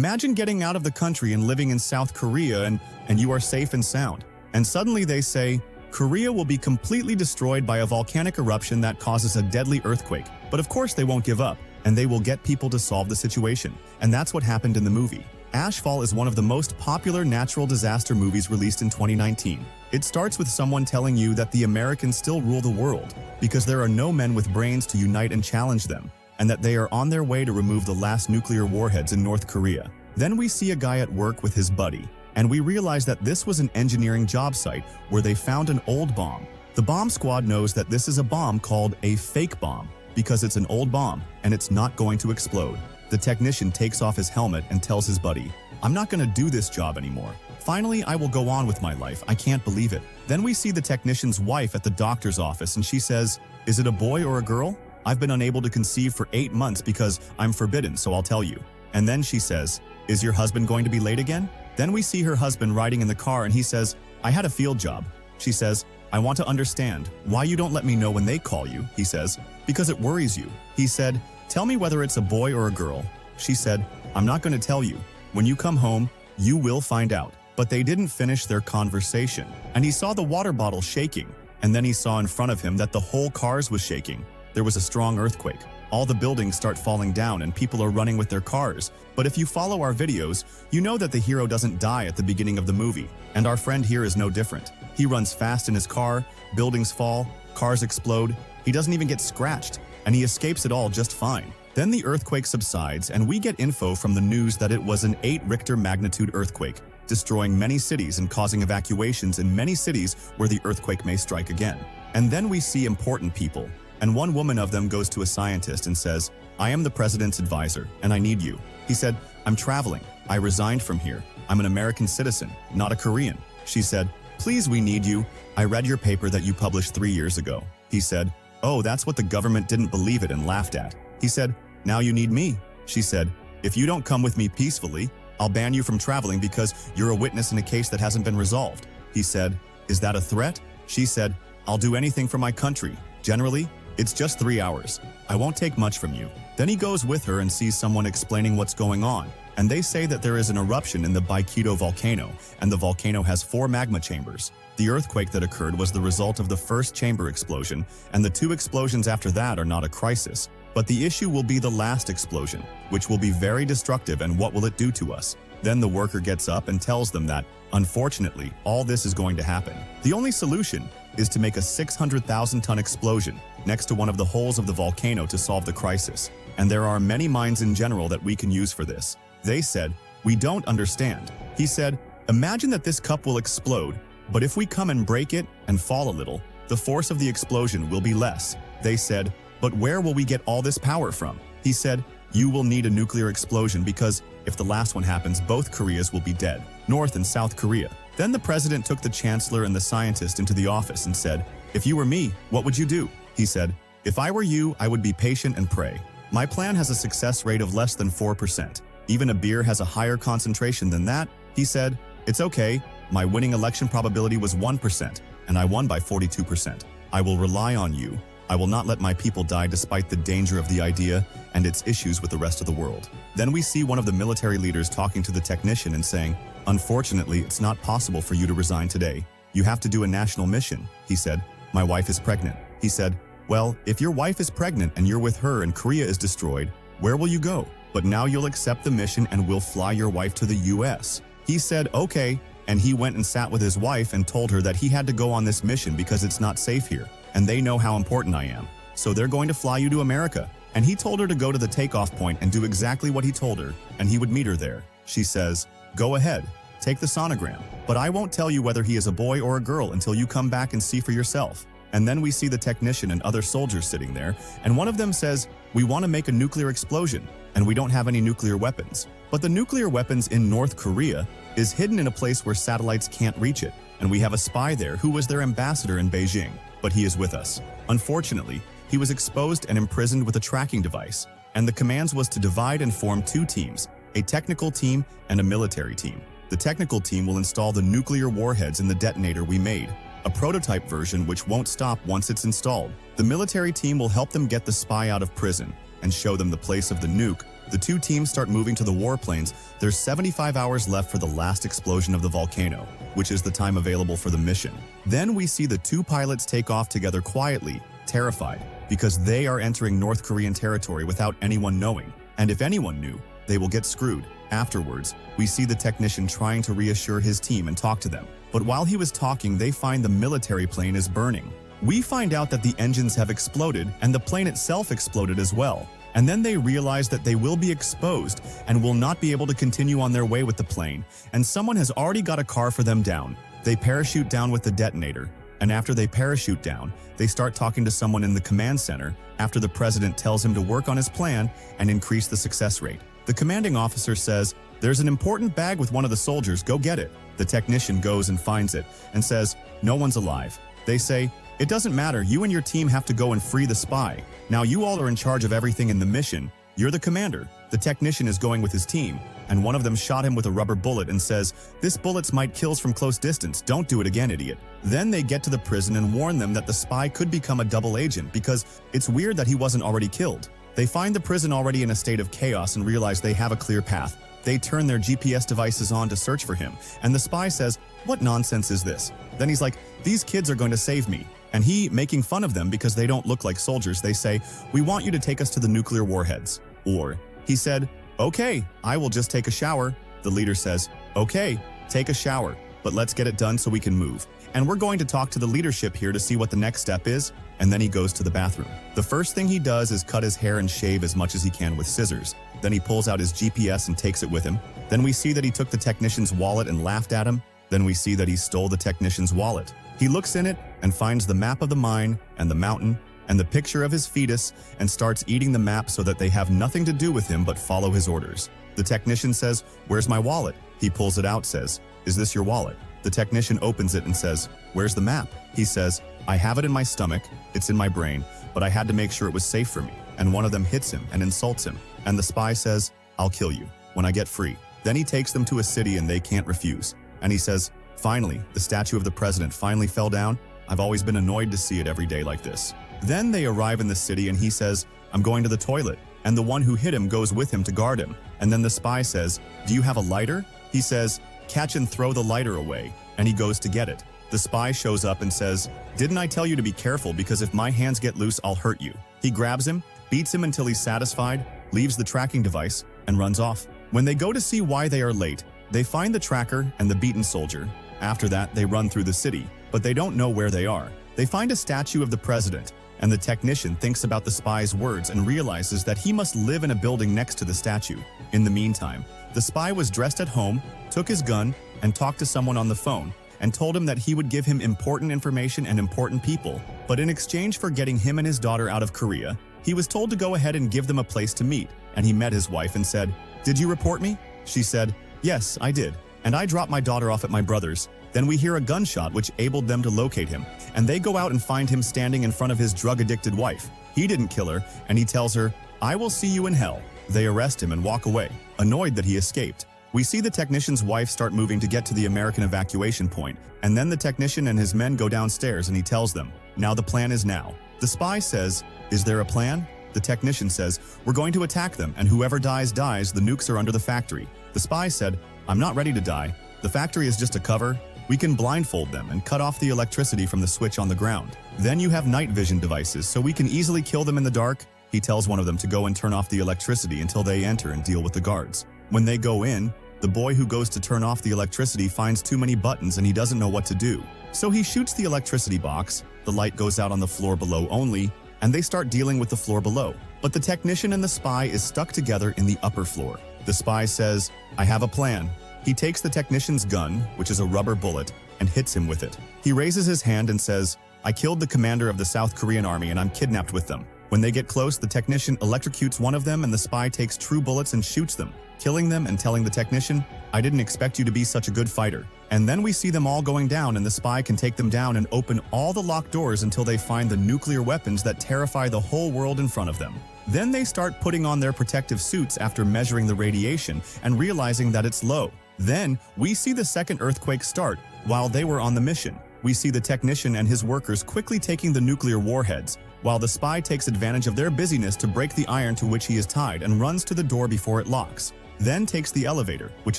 Imagine getting out of the country and living in South Korea and you are safe and sound. And suddenly they say, Korea will be completely destroyed by a volcanic eruption that causes a deadly earthquake. But of course they won't give up, and they will get people to solve the situation. And that's what happened in the movie. Ashfall is one of the most popular natural disaster movies released in 2019. It starts with someone telling you that the Americans still rule the world because there are no men with brains to unite and challenge them, and that they are on their way to remove the last nuclear warheads in North Korea. Then we see a guy at work with his buddy, and we realize that this was an engineering job site where they found an old bomb. The bomb squad knows that this is a bomb called a fake bomb because it's an old bomb and it's not going to explode. The technician takes off his helmet and tells his buddy, "I'm not going to do this job anymore. Finally, I will go on with my life. I can't believe it." Then we see the technician's wife at the doctor's office and she says, "Is it a boy or a girl? I've been unable to conceive for 8 months because I'm forbidden, so I'll tell you." And then she says, "Is your husband going to be late again?" Then we see her husband riding in the car and he says, "I had a field job." She says, "I want to understand why you don't let me know when they call you," he says, "because it worries you." He said, "Tell me whether it's a boy or a girl." She said, "I'm not going to tell you. When you come home, you will find out." But they didn't finish their conversation, and he saw the water bottle shaking, and then he saw in front of him that the whole cars was shaking. There was a strong earthquake. All the buildings start falling down and people are running with their cars. But if you follow our videos, you know that the hero doesn't die at the beginning of the movie, and our friend here is no different. He runs fast in his car, buildings fall, cars explode, he doesn't even get scratched, and he escapes it all just fine. Then the earthquake subsides and we get info from the news that it was an 8 Richter magnitude earthquake, destroying many cities and causing evacuations in many cities where the earthquake may strike again. And then we see important people, and one woman of them goes to a scientist and says, "I am the president's advisor, and I need you." He said, "I'm traveling. I resigned from here. I'm an American citizen, not a Korean." She said, "Please, we need you. I read your paper that you published 3 years ago." He said, "Oh, that's what the government didn't believe it and laughed at." He said, "Now you need me." She said, "If you don't come with me peacefully, I'll ban you from traveling because you're a witness in a case that hasn't been resolved." He said, "Is that a threat?" She said, "I'll do anything for my country. Generally, it's just 3 hours. I won't take much from you." Then he goes with her and sees someone explaining what's going on, and they say that there is an eruption in the Volcano volcano, and the volcano has 4 magma chambers. The earthquake that occurred was the result of the first chamber explosion, and the 2 explosions after that are not a crisis. But the issue will be the last explosion, which will be very destructive, and what will it do to us? Then the worker gets up and tells them that, unfortunately, all this is going to happen. The only solution is to make a 600,000-ton explosion next to one of the holes of the volcano to solve the crisis. And there are many mines in general that we can use for this. They said, "We don't understand." He said, "Imagine that this cup will explode, but if we come and break it and fall a little, the force of the explosion will be less." They said, "But where will we get all this power from?" He said, "You will need a nuclear explosion because if the last one happens, both Koreas will be dead, North and South Korea." Then the president took the chancellor and the scientist into the office and said, "If you were me, what would you do?" He said, "If I were you, I would be patient and pray. My plan has a success rate of less than 4%. Even a beer has a higher concentration than that." He said, "It's okay. My winning election probability was 1%, and I won by 42%. I will rely on you. I will not let my people die despite the danger of the idea and its issues with the rest of the world." Then we see one of the military leaders talking to the technician and saying, "Unfortunately, it's not possible for you to resign today. You have to do a national mission." He said, "My wife is pregnant." He said, "Well, if your wife is pregnant and you're with her and Korea is destroyed, where will you go? But now you'll accept the mission and we'll fly your wife to the US." He said, "Okay," and he went and sat with his wife and told her that he had to go on this mission because it's not safe here, and they know how important I am. So they're going to fly you to America. And he told her to go to the takeoff point and do exactly what he told her, and he would meet her there. She says, "Go ahead, take the sonogram, but I won't tell you whether he is a boy or a girl until you come back and see for yourself." And then we see the technician and other soldiers sitting there, and one of them says, "We want to make a nuclear explosion, and we don't have any nuclear weapons. But the nuclear weapons in North Korea is hidden in a place where satellites can't reach it, and we have a spy there who was their ambassador in Beijing, but he is with us. Unfortunately, he was exposed and imprisoned with a tracking device, and the commands was to divide and form 2 teams, a technical team and a military team. The technical team will install the nuclear warheads in the detonator we made, a prototype version which won't stop once it's installed. The military team will help them get the spy out of prison and show them the place of the nuke The two teams start moving to the warplanes. There's 75 hours left for the last explosion of the volcano, which is the time available for the mission. Then we see the two pilots take off together quietly, terrified, because they are entering North Korean territory without anyone knowing. And if anyone knew, they will get screwed. Afterwards, we see the technician trying to reassure his team and talk to them. But while he was talking, they find the military plane is burning. We find out that the engines have exploded and the plane itself exploded as well. And then they realize that they will be exposed and will not be able to continue on their way with the plane, and someone has already got a car for them down. They parachute down with the detonator, and after they parachute down, they start talking to someone in the command center after the president tells him to work on his plan and increase the success rate. The commanding officer says, "There's an important bag with one of the soldiers, go get it." The technician goes and finds it and says, "No one's alive." They say, "It doesn't matter, you and your team have to go and free the spy. Now you all are in charge of everything in the mission. You're the commander." The technician is going with his team, and one of them shot him with a rubber bullet and says, "This bullet might kills from close distance, don't do it again, idiot." Then they get to the prison and warn them that the spy could become a double agent because it's weird that he wasn't already killed. They find the prison already in a state of chaos and realize they have a clear path. They turn their GPS devices on to search for him, and the spy says, "What nonsense is this?" Then he's like, "These kids are going to save me." And he, making fun of them because they don't look like soldiers, they say, "We want you to take us to the nuclear warheads." Or, he said, "Okay, I will just take a shower." The leader says, "Okay, take a shower, but let's get it done so we can move. And we're going to talk to the leadership here to see what the next step is." And then he goes to the bathroom. The first thing he does is cut his hair and shave as much as he can with scissors. Then he pulls out his GPS and takes it with him. Then we see that he took the technician's wallet and laughed at him. Then we see that he stole the technician's wallet. He looks in it and finds the map of the mine and the mountain and the picture of his fetus and starts eating the map so that they have nothing to do with him but follow his orders. The technician says, "Where's my wallet?" He pulls it out, says, "Is this your wallet?" The technician opens it and says, "Where's the map?" He says, "I have it in my stomach, it's in my brain, but I had to make sure it was safe for me." And one of them hits him and insults him. And the spy says, "I'll kill you when I get free." Then he takes them to a city and they can't refuse. And he says, "Finally, the statue of the president finally fell down. I've always been annoyed to see it every day like this." Then they arrive in the city and he says, "I'm going to the toilet." And the one who hit him goes with him to guard him. And then the spy says, "Do you have a lighter?" He says, "Catch and throw the lighter away." And he goes to get it. The spy shows up and says, "Didn't I tell you to be careful because if my hands get loose, I'll hurt you." He grabs him, beats him until he's satisfied, leaves the tracking device, and runs off. When they go to see why they are late, they find the tracker and the beaten soldier. After that, they run through the city, but they don't know where they are. They find a statue of the president, and the technician thinks about the spy's words and realizes that he must live in a building next to the statue. In the meantime, the spy was dressed at home, took his gun, and talked to someone on the phone, and told him that he would give him important information and important people. But in exchange for getting him and his daughter out of Korea, he was told to go ahead and give them a place to meet. And he met his wife and said, "Did you report me?" She said, "Yes, I did. And I dropped my daughter off at my brother's." Then we hear a gunshot which enabled them to locate him, and they go out and find him standing in front of his drug-addicted wife. He didn't kill her, and he tells her, "I will see you in hell." They arrest him and walk away, annoyed that he escaped. We see the technician's wife start moving to get to the American evacuation point, and then the technician and his men go downstairs and he tells them, "Now the plan is now." The spy says, "Is there a plan?" The technician says, "We're going to attack them, and whoever dies, dies. The nukes are under the factory." The spy said, "I'm not ready to die. The factory is just a cover. We can blindfold them and cut off the electricity from the switch on the ground. Then you have night vision devices, so we can easily kill them in the dark." He tells one of them to go and turn off the electricity until they enter and deal with the guards. When they go in, the boy who goes to turn off the electricity finds too many buttons and he doesn't know what to do. So he shoots the electricity box, the light goes out on the floor below only, and they start dealing with the floor below. But the technician and the spy is stuck together in the upper floor. The spy says, "I have a plan." He takes the technician's gun, which is a rubber bullet, and hits him with it. He raises his hand and says, "I killed the commander of the South Korean army and I'm kidnapped with them." When they get close, the technician electrocutes one of them and the spy takes true bullets and shoots them, killing them and telling the technician, "I didn't expect you to be such a good fighter." And then we see them all going down and the spy can take them down and open all the locked doors until they find the nuclear weapons that terrify the whole world in front of them. Then they start putting on their protective suits after measuring the radiation and realizing that it's low. Then we see the second earthquake start while they were on the mission. we see the technician and his workers quickly taking the nuclear warheads, while the spy takes advantage of their busyness to break the iron to which he is tied and runs to the door before it locks, then takes the elevator, which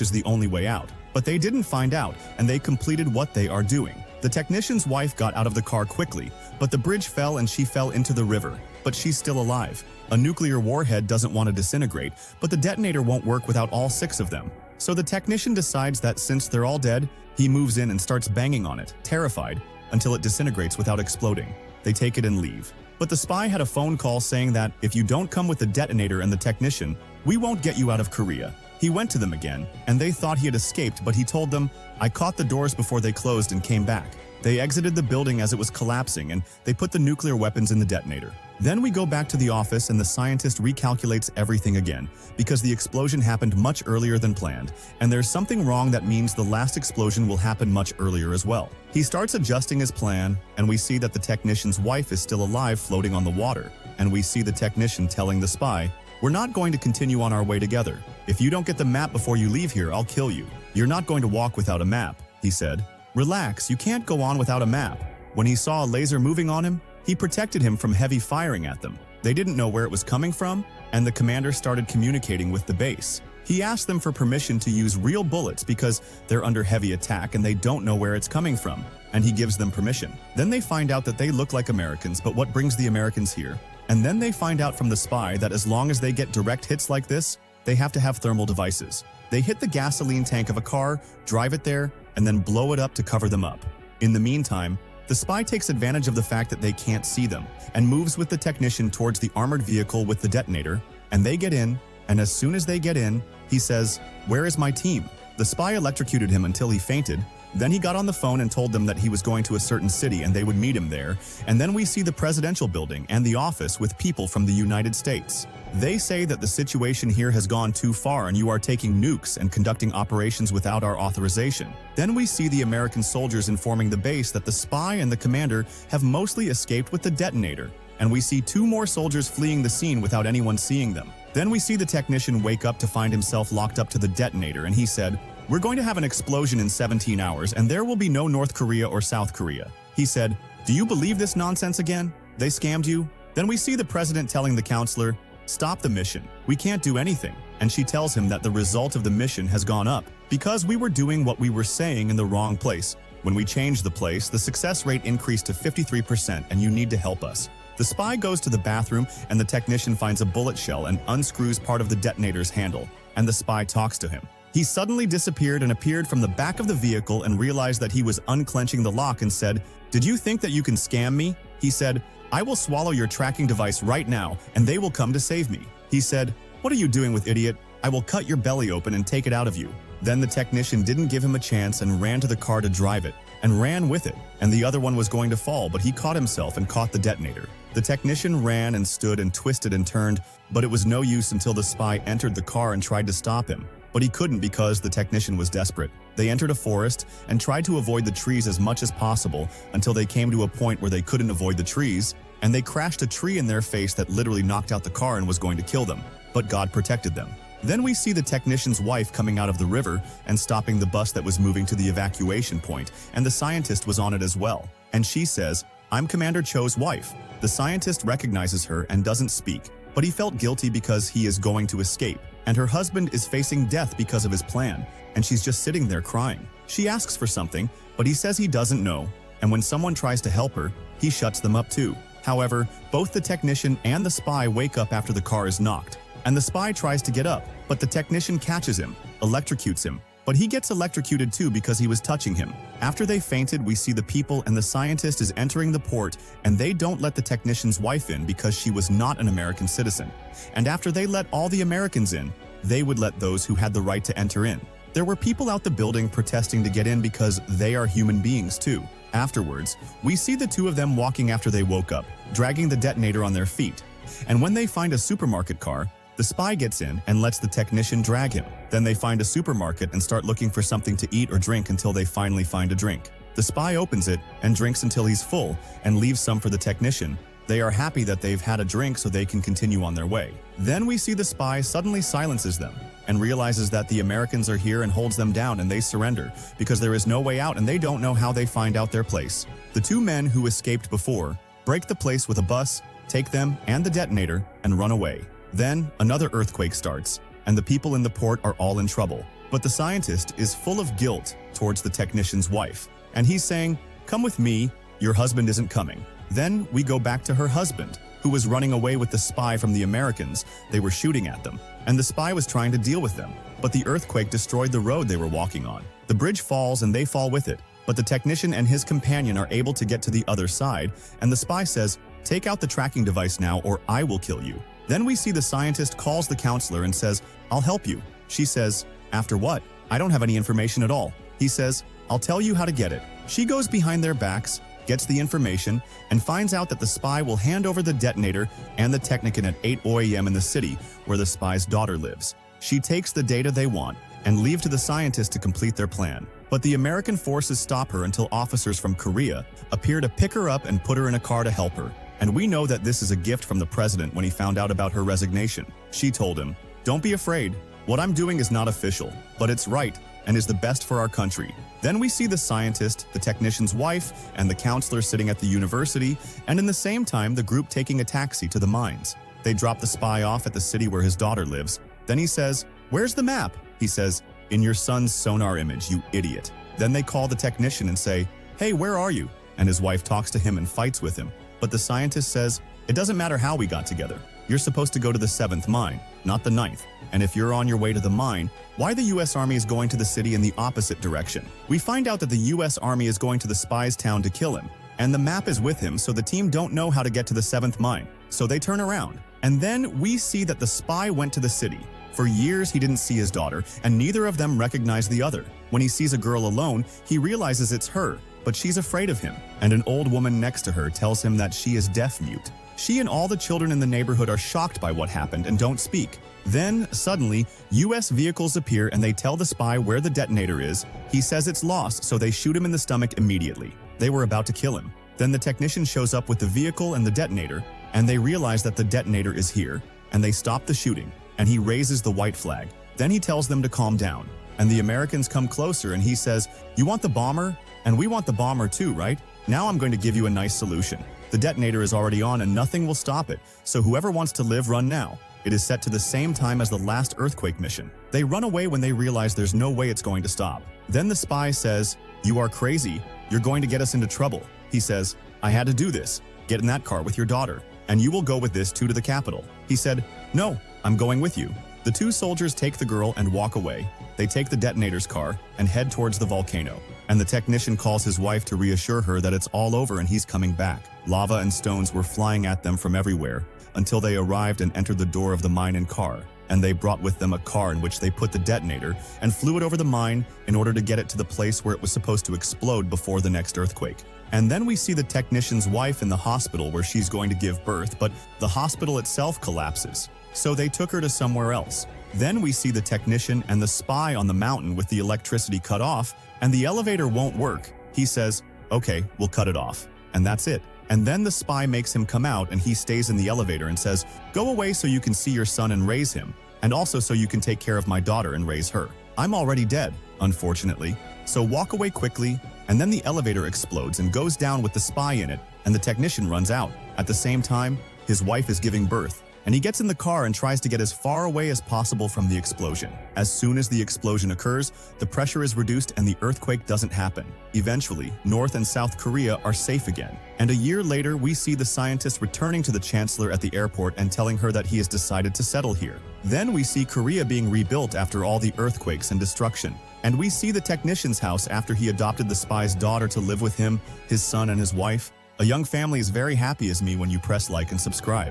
is the only way out. But they didn't find out, and they completed what they are doing. The technician's wife got out of the car quickly, but the bridge fell and she fell into the river. But she's still alive. A nuclear warhead doesn't want to disintegrate, but the detonator won't work without all 6 of them. So the technician decides that since they're all dead, he moves in and starts banging on it, terrified, until it disintegrates without exploding. They take it and leave. But the spy had a phone call saying that if you don't come with the detonator and the technician, we won't get you out of Korea. He went to them again, and they thought he had escaped, but he told them, I caught the doors before they closed and came back. They exited the building as it was collapsing, and they put the nuclear weapons in the detonator. Then we go back to the office and the scientist recalculates everything again, because the explosion happened much earlier than planned, and there's something wrong that means the last explosion will happen much earlier as well. He starts adjusting his plan, and we see that the technician's wife is still alive floating on the water, and we see the technician telling the spy, we're not going to continue on our way together. If you don't get the map before you leave here, I'll kill you. You're not going to walk without a map, he said. Relax, you can't go on without a map. When he saw a laser moving on him, he protected him from heavy firing at them. They didn't know where it was coming from, and the commander started communicating with the base. He asked them for permission to use real bullets because they're under heavy attack and they don't know where it's coming from, and he gives them permission. Then they find out that they look like Americans, but what brings the Americans here? And then they find out from the spy that as long as they get direct hits like this, they have to have thermal devices. They hit the gasoline tank of a car, drive it there, and then blow it up to cover them up. In the meantime, the spy takes advantage of the fact that they can't see them and moves with the technician towards the armored vehicle with the detonator, and they get in, and as soon as they get in, he says, "Where is my team?" The spy electrocuted him until he fainted. Then he got on the phone and told them that he was going to a certain city and they would meet him there, and then we see the presidential building and the office with people from the United States. They say that the situation here has gone too far and you are taking nukes and conducting operations without our authorization. Then we see the American soldiers informing the base that the spy and the commander have mostly escaped with the detonator, and we see 2 more soldiers fleeing the scene without anyone seeing them. Then we see the technician wake up to find himself locked up to the detonator, and he said, "We're going to have an explosion in 17 hours and there will be no North Korea or South Korea." He said, "Do you believe this nonsense again? They scammed you?" Then we see the president telling the counselor, "Stop the mission. We can't do anything." And she tells him that the result of the mission has gone up because we were doing what we were saying in the wrong place. When we changed the place, the success rate increased to 53% and you need to help us. The spy goes to the bathroom and the technician finds a bullet shell and unscrews part of the detonator's handle, and the spy talks to him. He suddenly disappeared and appeared from the back of the vehicle and realized that he was unclenching the lock and said, "Did you think that you can scam me?" He said, "I will swallow your tracking device right now and they will come to save me." He said, "What are you doing with idiot? I will cut your belly open and take it out of you." Then the technician didn't give him a chance and ran to the car to drive it, and ran with it, and the other one was going to fall, but he caught himself and caught the detonator. The technician ran and stood and twisted and turned, but it was no use until the spy entered the car and tried to stop him. But he couldn't because the technician was desperate. They entered a forest and tried to avoid the trees as much as possible until they came to a point where they couldn't avoid the trees, and they crashed a tree in their face that literally knocked out the car and was going to kill them. But God protected them. Then we see the technician's wife coming out of the river and stopping the bus that was moving to the evacuation point, and the scientist was on it as well. And she says, "I'm Commander Cho's wife." The scientist recognizes her and doesn't speak, but he felt guilty because he is going to escape, and her husband is facing death because of his plan, and she's just sitting there crying. She asks for something, but he says he doesn't know, and when someone tries to help her, he shuts them up too. However, both the technician and the spy wake up after the car is knocked, and the spy tries to get up, but the technician catches him, electrocutes him, but he gets electrocuted too because he was touching him. After they fainted, we see the people and the scientist is entering the port, and they don't let the technician's wife in because she was not an American citizen. And after they let all the Americans in, they would let those who had the right to enter in. There were people out the building protesting to get in because they are human beings too. Afterwards, we see the 2 of them walking after they woke up, dragging the detonator on their feet. And when they find a supermarket car, the spy gets in and lets the technician drag him. Then they find a supermarket and start looking for something to eat or drink until they finally find a drink. The spy opens it and drinks until he's full and leaves some for the technician, They are happy that they've had a drink so they can continue on their way. Then we see the spy suddenly silences them and realizes that the Americans are here and holds them down, and they surrender because there is no way out and they don't know how they find out their place. The two men who escaped before break the place with a bus, take them and the detonator, and run away. Then another earthquake starts, and the people in the port are all in trouble. But the scientist is full of guilt towards the technician's wife, and he's saying, "Come with me, your husband isn't coming." Then we go back to her husband, who was running away with the spy from the Americans. They were shooting at them, and the spy was trying to deal with them. But the earthquake destroyed the road they were walking on. The bridge falls and they fall with it, but the technician and his companion are able to get to the other side, and the spy says, "Take out the tracking device now or I will kill you." Then we see the scientist calls the counselor and says, "I'll help you." She says, "After what? I don't have any information at all." He says, "I'll tell you how to get it." She goes behind their backs, gets the information, and finds out that the spy will hand over the detonator and the technician at 8 a.m. in the city where the spy's daughter lives. She takes the data they want and leave to the scientist to complete their plan. But the American forces stop her until officers from Korea appear to pick her up and put her in a car to help her. And we know that this is a gift from the president when he found out about her resignation. She told him, "Don't be afraid. What I'm doing is not official, but it's right and is the best for our country." Then we see the scientist, the technician's wife, and the counselor sitting at the university, and in the same time the group taking a taxi to the mines. They drop the spy off at the city where his daughter lives. Then he says, "Where's the map?" He says, "In your son's sonar image, you idiot." Then they call the technician and say, "Hey, where are you?" And his wife talks to him and fights with him. But the scientist says, "It doesn't matter how we got together. You're supposed to go to the 7th mine, not the 9th. And if you're on your way to the mine, why the US Army is going to the city in the opposite direction?" We find out that the US Army is going to the spy's town to kill him, and the map is with him, so the team don't know how to get to the 7th mine. So they turn around. And then we see that the spy went to the city. For years he didn't see his daughter, and neither of them recognize the other. When he sees a girl alone, he realizes it's her, but she's afraid of him. And an old woman next to her tells him that she is deaf-mute. She and all the children in the neighborhood are shocked by what happened and don't speak. Then, suddenly, US vehicles appear and they tell the spy where the detonator is. He says it's lost, so they shoot him in the stomach immediately. They were about to kill him. Then the technician shows up with the vehicle and the detonator, and they realize that the detonator is here, and they stop the shooting, and he raises the white flag. Then he tells them to calm down, and the Americans come closer and he says, "You want the bomber? And we want the bomber too, right? Now I'm going to give you a nice solution. The detonator is already on and nothing will stop it, so whoever wants to live, run now." It is set to the same time as the last earthquake mission. They run away when they realize there's no way it's going to stop. Then the spy says, "You are crazy. You're going to get us into trouble." He says, "I had to do this. Get in that car with your daughter, and you will go with this too to the capital." He said, "No, I'm going with you." The two soldiers take the girl and walk away. They take the detonator's car and head towards the volcano. And the technician calls his wife to reassure her that it's all over and he's coming back. Lava and stones were flying at them from everywhere until they arrived and entered the door of the mine in car. And they brought with them a car in which they put the detonator and flew it over the mine in order to get it to the place where it was supposed to explode before the next earthquake. And then we see the technician's wife in the hospital where she's going to give birth, but the hospital itself collapses. So they took her to somewhere else. Then we see the technician and the spy on the mountain with the electricity cut off, and the elevator won't work. He says, "Okay, we'll cut it off." And that's it. And then the spy makes him come out and he stays in the elevator and says, "Go away so you can see your son and raise him, and also so you can take care of my daughter and raise her. I'm already dead, unfortunately. So walk away quickly." And then the elevator explodes and goes down with the spy in it, and the technician runs out. At the same time, his wife is giving birth, and he gets in the car and tries to get as far away as possible from the explosion. As soon as the explosion occurs, the pressure is reduced and the earthquake doesn't happen. Eventually, North and South Korea are safe again. And a year later, we see the scientist returning to the chancellor at the airport and telling her that he has decided to settle here. Then we see Korea being rebuilt after all the earthquakes and destruction. And we see the technician's house after he adopted the spy's daughter to live with him, his son, and his wife. A young family is very happy as me when you press like and subscribe.